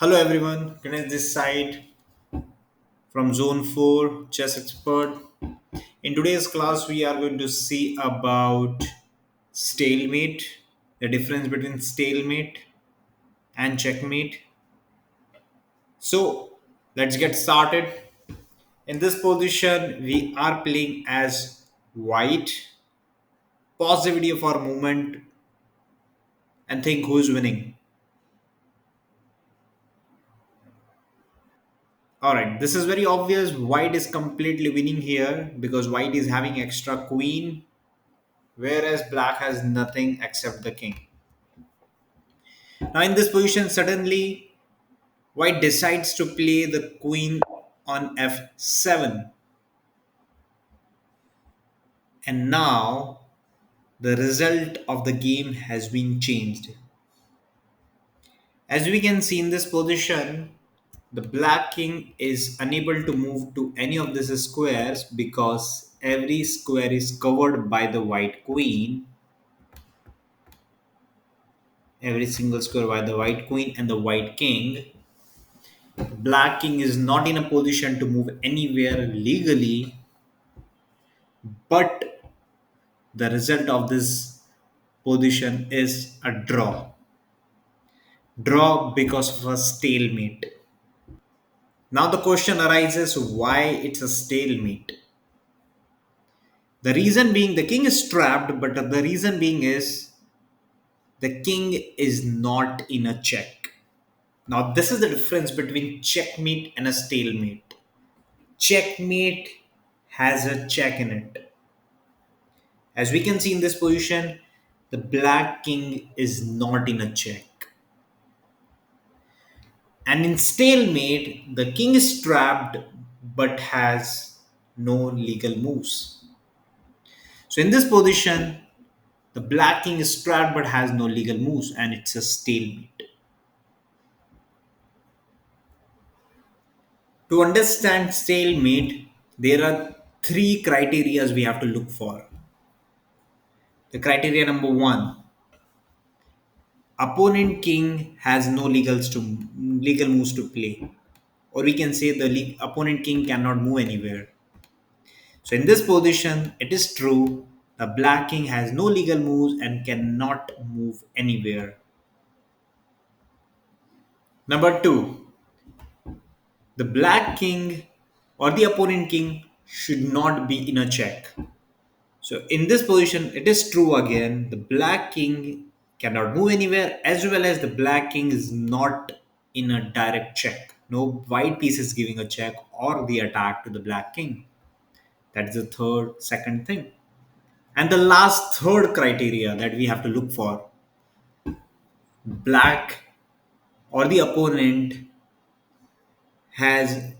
Hello everyone, Ganesh this side from Zone 4 Chess Expert. In today's class, we are going to see about stalemate, the difference between stalemate and checkmate. So, let's get started. In this position, we are playing as white. Pause the video for a moment and think who is winning. Alright, this is very obvious. White is completely winning here because white is having extra queen, whereas black has nothing except the king. Now, in this position, suddenly white decides to play the queen on f7, and now the result of the game has been changed. As we can see in this position, the black king is unable to move to any of these squares because every square is covered by the white queen, every single square by the white queen and the white king. Black king is not in a position to move anywhere legally, but the result of this position is a draw because of a stalemate. Now the question arises, why it's a stalemate? The reason being, the king is trapped, but the reason being is the king is not in a check. Now this is the difference between checkmate and a stalemate. Checkmate has a check in it. As we can see in this position, the black king is not in a check. And in stalemate, the king is trapped but has no legal moves. So in this position, the black king is trapped but has no legal moves, and it's a stalemate. To understand stalemate, there are three criteria we have to look for. The criteria number one, opponent king has no legal moves to play, or we can say the opponent king cannot move anywhere. So in this position, it is true the black king has no legal moves and cannot move anywhere. Number two, the black king or the opponent king should not be in a check. So in this position, it is true again, the black king cannot move anywhere, as well as the black king is not in a direct check. No white piece is giving a check or the attack to the black king. That's the second thing. And the last third criteria that we have to look for, black or the opponent has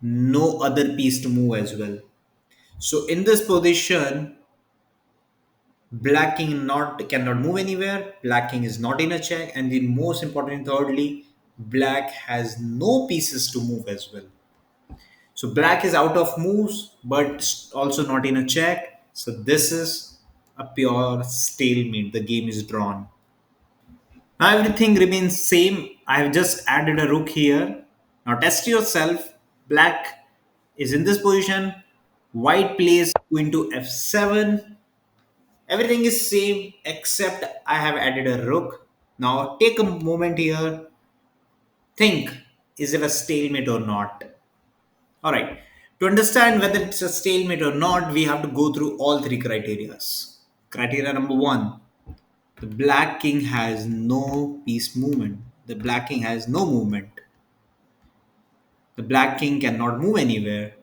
no other piece to move as well. So in this position, black king not cannot move anywhere, black king is not in a check, and the most important thirdly, black has no pieces to move as well. So black is out of moves but also not in a check. So this is a pure stalemate. The game is drawn. Now everything remains same. I have just added a rook here. Now test yourself. Black is in this position. White plays queen to f7. Everything is same except I have added a rook. Now take a moment here. Think, is it a stalemate or not? Alright. To understand whether it's a stalemate or not, we have to go through all three criteria. Criteria number one, the black king has no piece movement. The black king has no movement. The black king cannot move anywhere.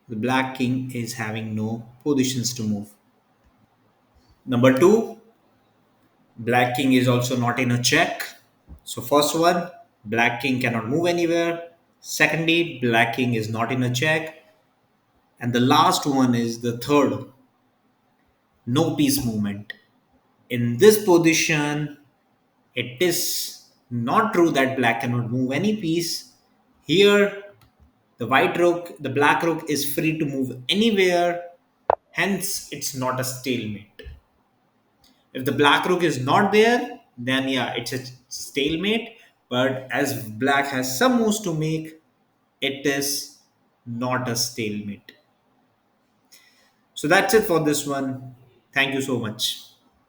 The black king is having no positions to move. Number two, black king is also not in a check. So first one, black king cannot move anywhere. Secondly, black king is not in a check. And the last one is the third, no piece movement. In this position, it is not true that black cannot move any piece. Here, the black rook is free to move anywhere, hence it's not a stalemate. If the black rook is not there, then yeah, it's a stalemate. But as black has some moves to make, it is not a stalemate. So that's it for this one. Thank you so much.